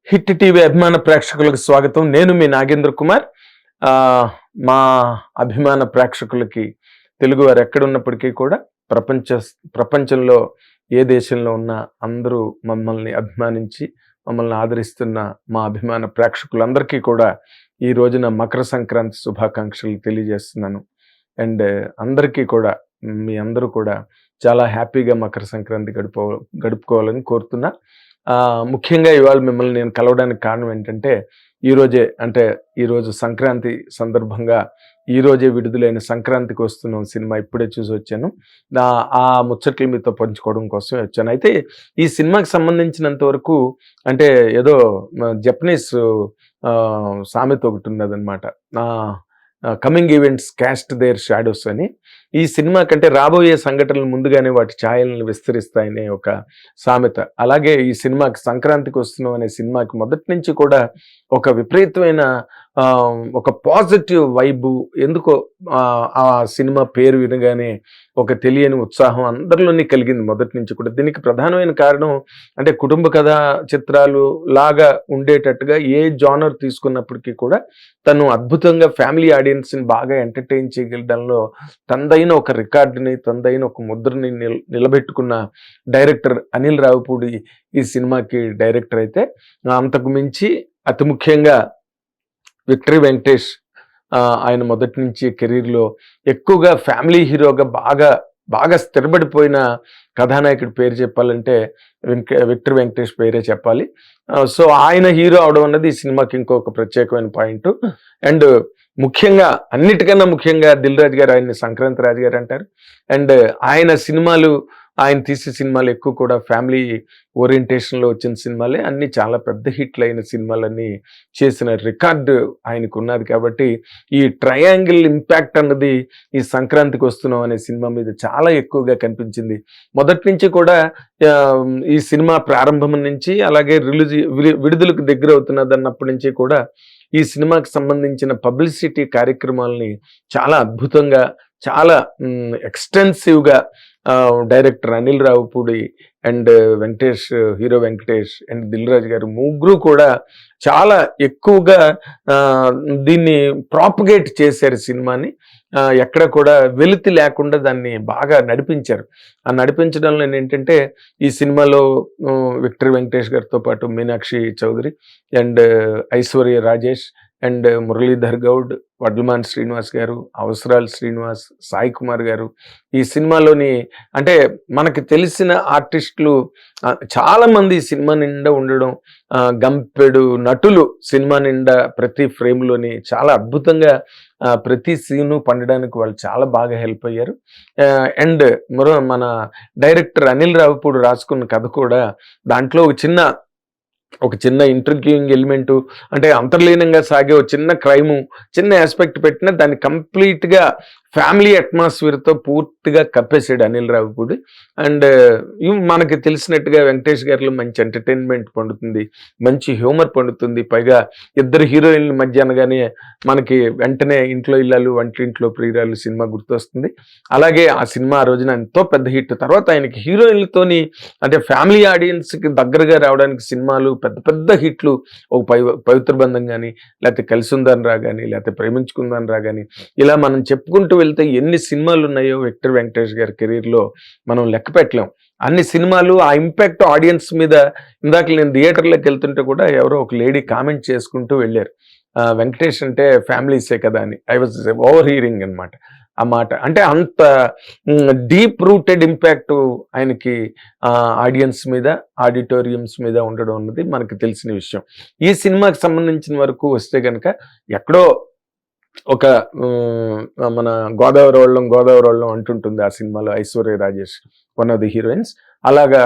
Hit TV అభిమాన ప్రేక్షకులకు స్వాగతం. నేను మీ నాగేంద్ర కుమార్. మా అభిమాన ప్రేక్షకులకి తెలుగు వారు ఎక్కడున్నప్పటికీ కూడా ప్రపంచంలో ఏ దేశంలో ఉన్నా అందరూ మమ్మల్ని అభిమానించి మమ్మల్ని ఆదరిస్తున్న మా అభిమాన ప్రేక్షకులందరికీ కూడా ఈ రోజున మకర సంక్రాంతి శుభాకాంక్షలు తెలియజేస్తున్నాను. అండ్ అందరికీ కూడా మీ అందరూ కూడా చాలా హ్యాపీగా మకర సంక్రాంతి గడుపుకోవాలని కోరుతున్నా. ముఖ్యంగా ఇవాళ మిమ్మల్ని నేను కలవడానికి కారణం ఏంటంటే ఈరోజు సంక్రాంతి సందర్భంగా ఈరోజే విడుదలైన సంక్రాంతికి వస్తున్న సినిమా ఇప్పుడే చూసి వచ్చాను. ఆ ముచ్చట్లు మీతో పంచుకోవడం కోసం వచ్చాను. అయితే ఈ సినిమాకి సంబంధించినంత వరకు అంటే ఏదో జపనీస్ సామెత ఒకటి ఉన్నదనమాట. Coming events cast their shadows అని. ఈ సినిమా కంటే రాబోయే సంఘటనలు ముందుగానే వాటి ఛాయలను విస్తరిస్తాయనే ఒక సామెత. అలాగే ఈ సినిమాకి సంక్రాంతికి వస్తున్నాం అనే సినిమాకి మొదటి నుంచి కూడా ఒక విపరీతమైన ఒక పాజిటివ్ వైబు, ఎందుకో ఆ సినిమా పేరు వినగానే ఒక తెలియని ఉత్సాహం అందరిలోనే కలిగింది మొదటి నుంచి కూడా. దీనికి ప్రధానమైన కారణం అంటే కుటుంబ కథా చిత్రాలు లాగా ఉండేటట్టుగా ఏ జానర్ తీసుకున్నప్పటికీ కూడా తను అద్భుతంగా ఫ్యామిలీ ఆడియన్స్ని బాగా ఎంటర్టైన్ చేయగలడంలో తనదైన ఒక రికార్డుని, తనదైన ఒక ముద్రని నిలబెట్టుకున్న డైరెక్టర్ అనిల్ రావిపూడి ఈ సినిమాకి డైరెక్టర్ అయితే, అంతకు మించి అతి ముఖ్యంగా విక్టరీ వెంకటేష్ ఆయన మొదటి నుంచి కెరీర్లో ఎక్కువగా ఫ్యామిలీ హీరోగా బాగా స్థిరపడిపోయిన కథానాయకుడి పేరు చెప్పాలంటే విక్టరీ వెంకటేష్ పేరే చెప్పాలి. సో ఆయన హీరో అవడం అన్నది ఈ సినిమాకి ఇంకొక ప్రత్యేకమైన పాయింట్. అండ్ ముఖ్యంగా అన్నిటికన్నా ముఖ్యంగా దిల్ రాజు గారు ఆయన్ని సంక్రాంతి రాజు గారు అంటారు. అండ్ ఆయన తీసే సినిమాలు ఎక్కువ కూడా ఫ్యామిలీ ఓరియంటేషన్లో వచ్చిన సినిమాలే, అన్ని చాలా పెద్ద హిట్లు అయిన సినిమాలన్నీ చేసిన రికార్డు ఆయనకు ఉన్నది. కాబట్టి ఈ ట్రయాంగిల్ ఇంపాక్ట్ అన్నది ఈ సంక్రాంతికి వస్తున్నాం అనే సినిమా మీద చాలా ఎక్కువగా కనిపించింది. మొదటి నుంచి కూడా ఈ సినిమా ప్రారంభం నుంచి అలాగే విడుదలకు దగ్గర అవుతున్నది అన్నప్పటి నుంచి కూడా ఈ సినిమాకి సంబంధించిన పబ్లిసిటీ కార్యక్రమాలని చాలా అద్భుతంగా, చాలా ఎక్స్టెన్సివ్గా director Anil Ravipudi and hero Venkatesh and Dil Raju garu ముగ్గురు కూడా చాలా ఎక్కువగా దీన్ని ప్రాపగేట్ చేశారు సినిమాని. ఎక్కడ కూడా వెలితి లేకుండా దాన్ని బాగా నడిపించారు. ఆ నడిపించడంలో ఏంటంటే ఈ సినిమాలో విక్టరీ వెంకటేష్ గారితో పాటు మీనాక్షి చౌదరి అండ్ ఐశ్వర్య రాజేష్ అండ్ మురళీధర్ గౌడ్, వడ్లమాన్ శ్రీనివాస్ గారు, అవసరాల్ శ్రీనివాస్, సాయి కుమార్ గారు ఈ సినిమాలోని అంటే మనకి తెలిసిన ఆర్టిస్టులు చాలామంది సినిమా నిండా ఉండడం, గంపెడు నటులు సినిమా నిండా ప్రతి ఫ్రేమ్లోని చాలా అద్భుతంగా ప్రతి సీను పండడానికి వాళ్ళు చాలా బాగా హెల్ప్ అయ్యారు. అండ్ మన డైరెక్టర్ అనిల్ రావిపూడి రాసుకున్న కథ కూడా దాంట్లో ఒక చిన్న ఇంట్రిగ్యూయింగ్ ఎలిమెంటు, అంటే అంతర్లీనంగా సాగే ఒక చిన్న క్రైము, చిన్న ఆస్పెక్ట్ పెట్టినా దాన్ని కంప్లీట్గా ఫ్యామిలీ అట్మాస్ఫియర్తో పూర్తిగా కప్పేసాడు అనిల్ రావిపూడి. అండ్ మనకి తెలిసినట్టుగా వెంకటేష్ గారిలో మంచి ఎంటర్టైన్మెంట్ పండుతుంది, మంచి హ్యూమర్ పండుతుంది. పైగా ఇద్దరు హీరోయిన్ల మధ్య అనగానే మనకి వెంటనే ఇంట్లో ఇల్లాలు వంటింట్లో ప్రియురాలు సినిమా గుర్తొస్తుంది. అలాగే ఆ సినిమా ఆ రోజున ఎంతో పెద్ద హిట్. తర్వాత ఆయనకి హీరోయిన్లతోని అంటే ఫ్యామిలీ ఆడియన్స్కి దగ్గరగా రావడానికి సినిమాలు పెద్ద పెద్ద హిట్లు, ఒక పవిత్ర బంధం కానీ, లేకపోతే కలిసుందని రా కానీ, లేకపోతే ప్రేమించుకుందని రా కానీ, ఇలా మనం చెప్పుకుంటూ వెళ్తే ఎన్ని సినిమాలు ఉన్నాయో విక్టరీ వెంకటేష్ గారి కెరీర్లో మనం లెక్క పెట్టలేం. అన్ని సినిమాలు ఆ ఇంపాక్ట్ ఆడియన్స్ మీద. ఇందాక నేను థియేటర్లోకి వెళ్తుంటే కూడా ఎవరో ఒక లేడీ కామెంట్ చేసుకుంటూ వెళ్ళారు, వెంకటేష్ అంటే ఫ్యామిలీసే కదా అని. ఐ వాజ్ ఓవర్ హీరింగ్ అనమాట ఆ మాట. అంటే అంత డీప్ రూటెడ్ ఇంపాక్ట్ ఆయనకి ఆడియన్స్ మీద, ఆడిటోరియంస్ మీద ఉండడం అన్నది మనకు తెలిసిన విషయం. ఈ సినిమాకి సంబంధించిన వరకు వస్తే కనుక ఎక్కడో ఒక మన గోదావరి వాళ్ళం అంటుంటుంది ఆ సినిమాలో Aishwarya Rajesh, one of the heroines. అలాగా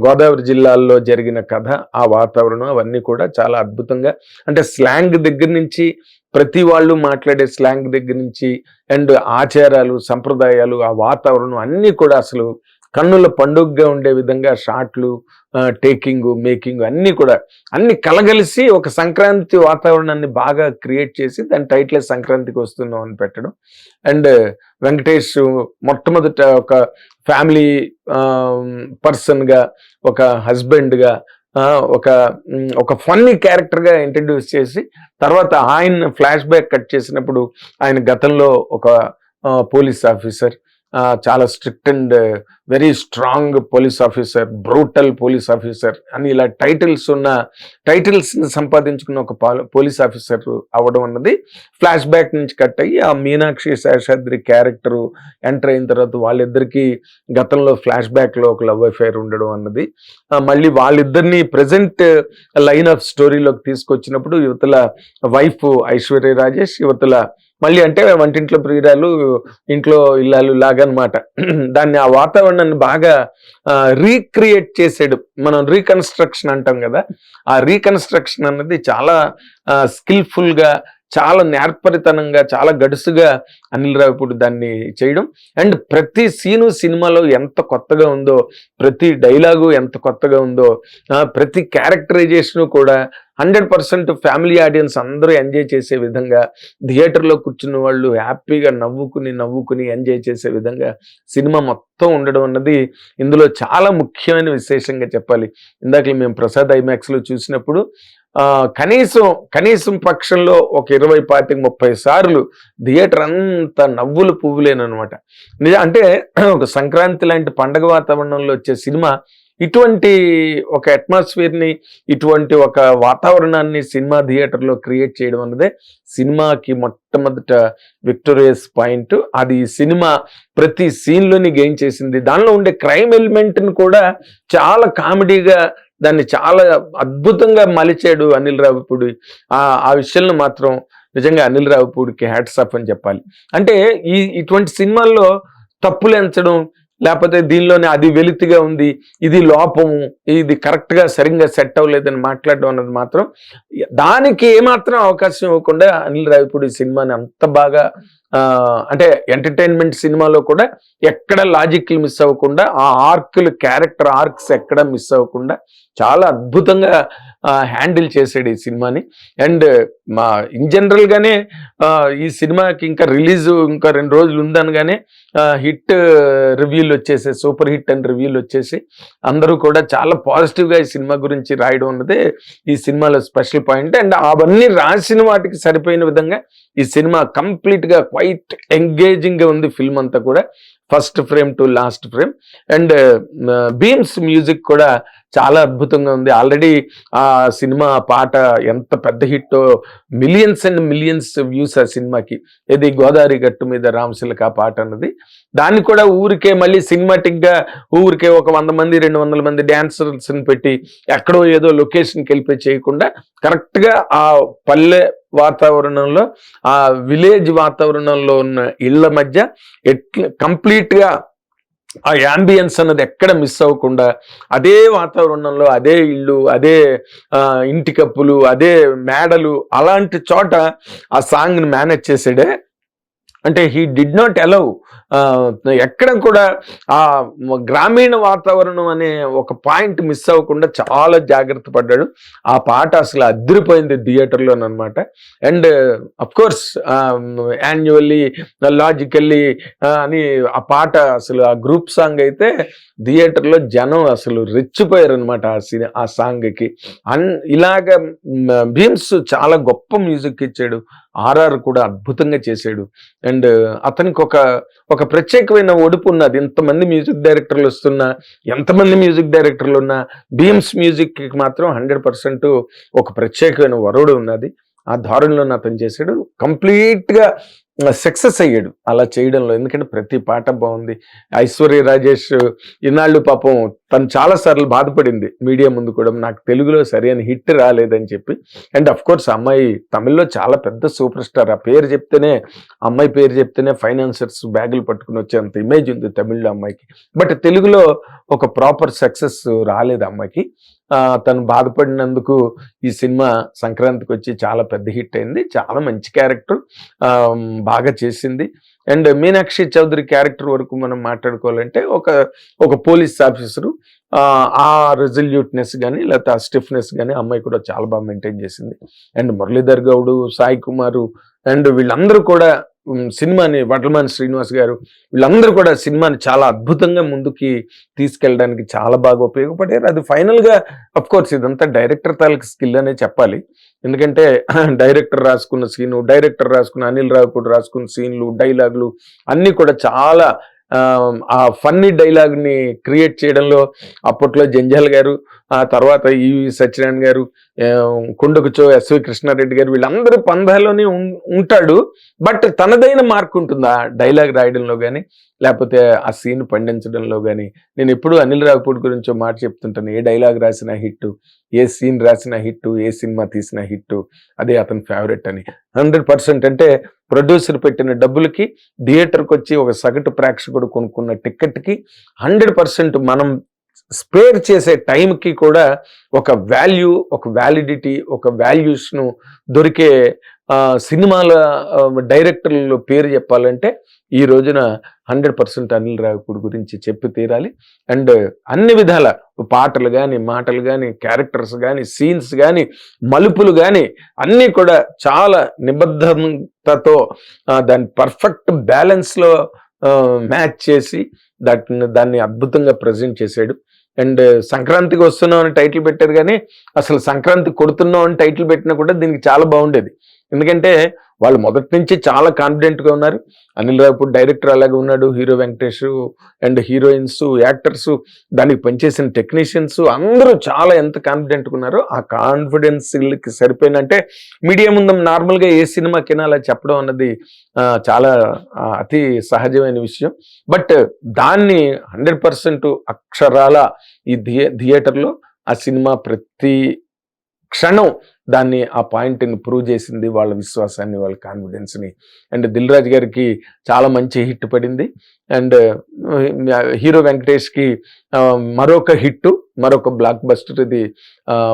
గోదావరి జిల్లాల్లో జరిగిన కథ, ఆ వాతావరణం అవన్నీ కూడా చాలా అద్భుతంగా, అంటే స్లాంగ్ దగ్గర నుంచి, ప్రతి వాళ్ళు మాట్లాడే స్లాంగ్ దగ్గర నుంచి, అండ్ ఆచారాలు, సంప్రదాయాలు, ఆ వాతావరణం అన్నీ కూడా అసలు కన్నుల పండుగగా ఉండే విధంగా షాట్లు, టేకింగ్, మేకింగ్ అన్ని కలగలిసి ఒక సంక్రాంతి వాతావరణాన్ని బాగా క్రియేట్ చేసి దాని టైటిల్ సంక్రాంతికి వస్తున్నాం అని పెట్టడం. అండ్ వెంకటేష్ మొట్టమొదట ఒక ఫ్యామిలీ పర్సన్గా, ఒక హస్బెండ్గా, ఒక ఫన్నీ క్యారెక్టర్గా ఇంట్రడ్యూస్ చేసి తర్వాత ఆయన ఫ్లాష్ బ్యాక్ కట్ చేసినప్పుడు ఆయన గతంలో ఒక పోలీస్ ఆఫీసర్, చాలా strict and very strong police officer, brutal police officer అని ఇలా టైటిల్స్ని సంపాదించుకున్న ఒక పోలీస్ ఆఫీసర్ అవ్వడం అన్నది ఫ్లాష్ బ్యాక్ నుంచి కట్ అయ్యి ఆ మీనాక్షి శేషాద్రి క్యారెక్టరు ఎంటర్ అయిన తర్వాత వాళ్ళిద్దరికీ గతంలో ఫ్లాష్ బ్యాక్లో ఒక లవ్ అఫైర్ ఉండడం అన్నది మళ్ళీ వాళ్ళిద్దరిని ప్రజెంట్ లైన్ ఆఫ్ స్టోరీలోకి తీసుకొచ్చినప్పుడు యువతల వైఫ్ ఐశ్వర్య రాజేష్, యువతల మళ్ళీ అంటే వంటింట్లో ప్రియురాలు ఇంట్లో ఇల్లాలు లాగా అనమాట. దాన్ని ఆ వాతావరణాన్ని బాగా రీక్రియేట్ చేసాడు. మనం రీకన్స్ట్రక్షన్ అంటాం కదా, ఆ రీకన్స్ట్రక్షన్ అన్నది చాలా స్కిల్ఫుల్గా, చాలా నేర్పరితనంగా, చాలా గడుసుగా అనిల్ రావిపూడి దాన్ని చేయడం. అండ్ ప్రతి సీను సినిమాలో ఎంత కొత్తగా ఉందో, ప్రతి డైలాగు ఎంత కొత్తగా ఉందో, ప్రతి క్యారెక్టరైజేషను కూడా 100% ఫ్యామిలీ ఆడియన్స్ అందరూ ఎంజాయ్ చేసే విధంగా, థియేటర్లో కూర్చున్న వాళ్ళు హ్యాపీగా నవ్వుకుని ఎంజాయ్ చేసే విధంగా సినిమా మొత్తం ఉండడం అన్నది ఇందులో చాలా ముఖ్యమైన విశేషంగా చెప్పాలి. ఇందాక మేము ప్రసాద్ ఐమాక్స్లో చూసినప్పుడు కనీసం పక్షంలో ఒక 20-30 సార్లు థియేటర్ అంతా నవ్వులు పువ్వులేనమాట. అంటే ఒక సంక్రాంతి లాంటి పండగ వాతావరణంలో వచ్చే సినిమా ఇటువంటి ఒక అట్మాస్ఫియర్ని, ఇటువంటి ఒక వాతావరణాన్ని సినిమా థియేటర్లో క్రియేట్ చేయడం అన్నదే సినిమాకి మొట్టమొదట విక్టోరియస్ పాయింట్. అది సినిమా ప్రతి సీన్లోని గెయిన్ చేసింది. దానిలో ఉండే క్రైమ్ ఎలిమెంట్ని కూడా చాలా కామెడీగా, దాన్ని చాలా అద్భుతంగా మలిచాడు అనిల్ రావిపూడి. ఆ విషయంలో మాత్రం నిజంగా అనిల్ రావిపూడికి హ్యాట్స్ ఆఫ్ అని చెప్పాలి. అంటే ఇటువంటి సినిమాల్లో తప్పులు ఎంచడం, లేకపోతే దీనిలోనే అది వెలితిగా ఉంది, ఇది లోపము, ఇది కరెక్ట్గా సరిగ్గా సెట్ అవ్వలేదని మాట్లాడడం అన్నది మాత్రం దానికి ఏమాత్రం అవకాశం ఇవ్వకుండా అనిల్ రావిపూడి సినిమాని అంత బాగా అంటే ఎంటర్టైన్మెంట్ సినిమాలో కూడా ఎక్కడ లాజిక్లు మిస్ అవ్వకుండా, ఆ క్యారెక్టర్ ఆర్క్స్ ఎక్కడ మిస్ అవ్వకుండా చాలా అద్భుతంగా హ్యాండిల్ చేసాడు ఈ సినిమాని. అండ్ ఇన్ జనరల్గానే ఈ సినిమాకి ఇంకా రిలీజ్ ఇంకా 2 రోజులు ఉందనగానే హిట్ రివ్యూలు వచ్చేసి, సూపర్ హిట్ అని రివ్యూలు వచ్చేసి అందరూ కూడా చాలా పాజిటివ్గా ఈ సినిమా గురించి రాయడం అన్నదే ఈ సినిమాలో స్పెషల్ పాయింట్. అండ్ అవన్నీ రాసిన వాటికి సరిపోయిన విధంగా ఈ సినిమా కంప్లీట్గా క్వైట్ ఎంగేజింగ్గా ఉంది ఫిల్మ్ అంతా కూడా, first frame to last frame. And Bheems music కూడా చాలా అద్భుతంగా ఉంది. ఆల్రెడీ ఆ సినిమా పాట ఎంత పెద్ద హిట్టో, మిలియన్స్ అండ్ మిలియన్స్ వ్యూస్ ఆ సినిమాకి. ఇది గోదావరి గట్టు మీద రామశిలక పాట అన్నది, దాన్ని కూడా ఊరికే మళ్ళీ సినిమాటిక్గా ఊరికే ఒక 100 మంది 200 మంది డాన్సర్స్ని పెట్టి ఎక్కడో ఏదో లొకేషన్కి వెళ్ళిపోయి చేయకుండా కరెక్ట్గా ఆ పల్లె వాతావరణంలో, ఆ విలేజ్ వాతావరణంలో ఉన్న ఇళ్ల మధ్య కంప్లీట్గా ఆ యాంబియన్స్ అన్నది ఎక్కడ మిస్ అవ్వకుండా అదే వాతావరణంలో, అదే ఇళ్ళు, అదే ఇంటి కప్పులు, అదే మేడలు, అలాంటి చోట ఆ సాంగ్ని మేనేజ్ చేసాడే. అంటే హీ డిడ్ నాట్ అలౌ ఎక్కడ కూడా ఆ గ్రామీణ వాతావరణం అనే ఒక పాయింట్ మిస్ అవ్వకుండా చాలా జాగ్రత్త పడ్డాడు. ఆ పాట అసలు అదిరిపోయింది థియేటర్లోనమాట. అండ్ అఫ్కోర్స్ యాన్యువల్లీ లాజికల్లీ అని ఆ పాట అసలు ఆ గ్రూప్ సాంగ్ అయితే థియేటర్లో జనం అసలు రెచ్చిపోయారు అనమాట ఆ సాంగ్కి. ఇలాగ భీమ్స్ చాలా గొప్ప మ్యూజిక్ ఇచ్చాడు. ఆర్ఆర్ కూడా అద్భుతంగా చేశాడు. అండ్ అతనికి ఒక ప్రత్యేకమైన ఒడుపు ఉన్నది. ఎంతమంది మ్యూజిక్ డైరెక్టర్లు వస్తున్నా, ఎంతమంది మ్యూజిక్ డైరెక్టర్లు ఉన్నా భీమ్స్ మ్యూజిక్కి మాత్రం 100% ఒక ప్రత్యేకమైన వరుడు ఉన్నది. ఆ ధోరణిలో అతను చేశాడు. కంప్లీట్గా సక్సెస్ అయ్యాడు అలా చేయడంలో. ఎందుకంటే ప్రతి పాట బాగుంది. ఐశ్వర్య రాజేష్ ఇన్నాళ్ళు పాపం తను చాలాసార్లు బాధపడింది మీడియా ముందు కూడా, నాకు తెలుగులో సరైన హిట్ రాలేదని చెప్పి. అండ్ అఫ్కోర్స్ అమ్మాయి తమిళ్లో చాలా పెద్ద సూపర్ స్టార్. ఆ పేరు చెప్తేనే, అమ్మాయి పేరు చెప్తేనే ఫైనాన్సర్స్ బ్యాగులు పట్టుకుని వచ్చేంత ఇమేజ్ ఉంది తమిళ్లో అమ్మాయికి. బట్ తెలుగులో ఒక ప్రాపర్ సక్సెస్ రాలేదు అమ్మాయికి. తను బాధపడినందుకు ఈ సినిమా సంక్రాంతికి వచ్చి చాలా పెద్ద హిట్ అయింది. చాలా మంచి క్యారెక్టర్, బాగా చేసింది. అండ్ మీనాక్షి చౌదరి క్యారెక్టర్ వరకు మనం మాట్లాడుకోవాలంటే ఒక పోలీస్ ఆఫీసరు, ఆ రెజల్యూట్నెస్ కానీ లేకపోతే ఆ స్టిఫ్నెస్ కానీ అమ్మాయి కూడా చాలా బాగా మెయింటైన్ చేసింది. And Muralidhar Goud, Sai Kumar and వీళ్ళందరూ కూడా సినిమాని వడ్లమాని శ్రీనివాస్ గారు వీళ్ళందరూ కూడా సినిమాని చాలా అద్భుతంగా ముందుకి తీసుకెళ్ళడానికి చాలా బాగా ఉపయోగపడారు. అది ఫైనల్గా అఫ్ కోర్స్ ఇదంతా డైరెక్టర్ తాలూకు స్కిల్ అనే చెప్పాలి. ఎందుకంటే డైరెక్టర్ రాసుకున్న సీను, డైరెక్టర్ రాసుకున్న అనిల్ రావిపూడి రాసుకున్న సీన్లు, డైలాగులు అన్నీ కూడా చాలా ఆ ఫన్నీ డైలాగ్ని క్రియేట్ చేయడంలో అప్పట్లో జంజాల్ గారు, ఆ తర్వాత ఈవి సత్యనారాయణ గారు, కొండకుచో ఎస్వి కృష్ణారెడ్డి గారు వీళ్ళందరూ పందాల్లోనే ఉంటాడు. బట్ తనదైన మార్క్ ఉంటుంది ఆ డైలాగ్ రాయడంలో కానీ లేకపోతే ఆ సీన్ పండించడంలో కానీ. నేను ఎప్పుడు అనిల్ రావిపూడి గురించి మాట చెప్తుంటాను, ఏ డైలాగ్ రాసిన హిట్, ఏ సీన్ రాసిన హిట్, ఏ సినిమా తీసిన హిట్ అదే అతని ఫేవరెట్ అని. 100% అంటే ప్రొడ్యూసర్ పెట్టిన డబ్బులకి థియేటర్కి వచ్చి ఒక సగటు ప్రేక్షకుడు కొనుక్కున్న టికెట్కి 100% మనం స్పేర్ చేసే టైంకి కూడా ఒక వాల్యూ, ఒక వ్యాలిడిటీ, ఒక వాల్యూస్ను దొరికే సినిమాల డైరెక్టర్ల పేరు చెప్పాలంటే ఈ రోజున 100% అనిల్ రావిపూడి గురించి చెప్పి తీరాలి. అండ్ అన్ని విధాల పాటలు కానీ, మాటలు కానీ, క్యారెక్టర్స్ కానీ, సీన్స్ కానీ, మలుపులు కానీ అన్నీ కూడా చాలా నిబద్ధతతో దాన్ని పర్ఫెక్ట్ బ్యాలెన్స్లో మ్యాచ్ చేసి దాన్ని అద్భుతంగా ప్రజెంట్ చేశాడు. అండ్ సంక్రాంతికి వస్తున్నాం అని టైటిల్ పెట్టారు కానీ అసలు సంక్రాంతి కొడుతున్నాం అని టైటిల్ పెట్టినా కూడా దీనికి చాలా బాగుండేది. ఎందుకంటే వాళ్ళు మొదటి నుంచి చాలా కాన్ఫిడెంట్గా ఉన్నారు. అనిల్ రావిపూడి డైరెక్టర్ అలాగే ఉన్నాడు, hero Venkatesh and heroines, actors, దానికి పనిచేసిన టెక్నీషియన్స్ అందరూ చాలా ఎంత కాన్ఫిడెంట్గా ఉన్నారో ఆ కాన్ఫిడెన్స్కి సరిపోయినంటే మీడియా ముందు నార్మల్గా ఏ సినిమాకైనా అలా చెప్పడం అన్నది చాలా అతి సహజమైన విషయం. బట్ దాన్ని 100% అక్షరాల ఈ థియేటర్లో ఆ సినిమా ప్రతి క్షణం దాన్ని ఆ పాయింట్ని ప్రూవ్ చేసింది, వాళ్ళ విశ్వాసాన్ని, వాళ్ళ కాన్ఫిడెన్స్ని. అండ్ దిల్ రాజు గారికి చాలా మంచి హిట్ పడింది. అండ్ హీరో వెంకటేష్కి మరొక హిట్, మరొక బ్లాక్ బస్టర్. ఇది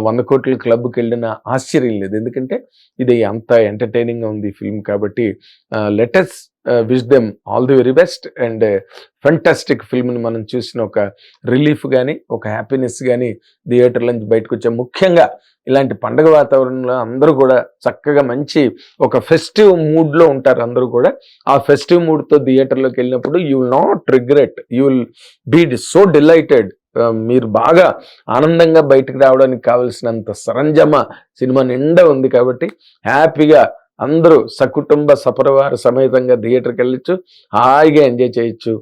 100 కోట్ల క్లబ్కి వెళ్ళిన ఆశ్చర్యం లేదు, ఎందుకంటే ఇది అంత ఎంటర్టైనింగ్గా ఉంది ఫిల్మ్. కాబట్టి let us wish them all the very best. And fantastic ఫిల్మ్ని మనం చూసిన ఒక రిలీఫ్ కానీ, ఒక హ్యాపీనెస్ కానీ థియేటర్ నుంచి బయటకు వచ్చాం. ముఖ్యంగా ఇలాంటి పండగ వాతావరణంలో అందరూ కూడా చక్కగా మంచి ఒక ఫెస్టివ్ మూడ్లో ఉంటారు అందరూ కూడా. ఆ ఫెస్టివ్ మూడ్తో థియేటర్లోకి వెళ్ళినప్పుడు you will not regret, you will be so delighted. మీరు బాగా ఆనందంగా బయటకు రావడానికి కావాల్సినంత సరంజామ సినిమా నిండా ఉంది. కాబట్టి హ్యాపీగా అందరూ సకుటుంబ సపరివార సమేతంగా థియేటర్కి వెళ్ళొచ్చు, హాయిగా ఎంజాయ్ చేయొచ్చు.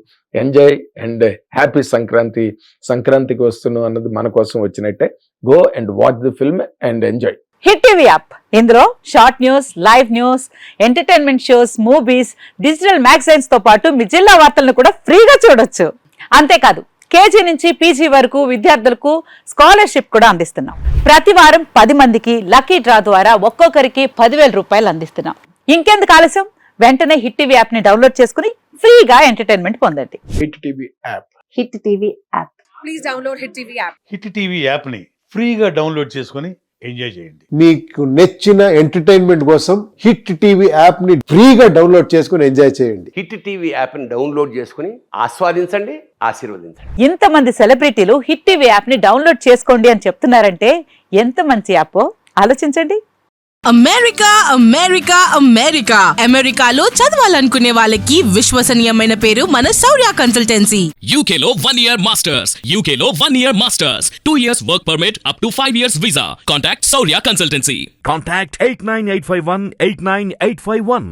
Enjoy and happy Sankranti. సంక్రాంతికి వస్తున్నాం అన్నది మన కోసం వచ్చినట్టే. Go and watch the film and enjoy. Hit TV app, ఇందులో short news, live news, entertainment shows, movies, digital magazines తో పాటు మీ జిల్లా వార్తలను కూడా ఫ్రీగా చూడొచ్చు. అంతేకాదు కేజీ నుంచి పీజీ వరకు విద్యార్థులకు స్కాలర్షిప్ కూడా అందిస్తున్నాం. ప్రతి వారం 10 మందికి లక్కీ డ్రా ద్వారా ఒక్కొక్కరికి 10,000 రూపాయలు అందిస్తున్నాం. ఇంకెందుకు ఆలస్యం, వెంటనే హిట్ టీవీ యాప్ ని డౌన్లోడ్ చేసుకుని ఫ్రీగా ఎంటర్టైన్మెంట్ పొందండి. Hit TV app. Hit TV app. Please download hit TV app. Hit TV app ని ఫ్రీగా డౌన్లోడ్ చేసుకొని ఎంజాయ్ చేయండి. మీకు నచ్చిన ఎంటర్టైన్మెంట్ కోసం హిట్ టీవీ యాప్ ని ఫ్రీగా డౌన్లోడ్ చేసుకుని ఎంజాయ్ చేయండి. హిట్ టీవీ యాప్ ని డౌన్లోడ్ చేసుకుని ఆస్వాదించండి, ఆశీర్వదించండి. ఇంతమంది సెలబ్రిటీలు హిట్ టీవీ యాప్ ని డౌన్లోడ్ చేసుకోండి అని చెప్తున్నారంటే ఎంత మంచి యాప్ ఆలోచించండి. అమెరికా అమెరికా అమెరికా అమెరికాలో చదవాలనుకునే వాళ్ళకి విశ్వసనీయమైన పేరు మన శౌర్య కన్సల్టెన్సీ. UK లో 1 year masters. UK లో 1 year masters. 2 years work permit up to 5 years visa. Contact Saurya Consultancy. Contact 89851 89851.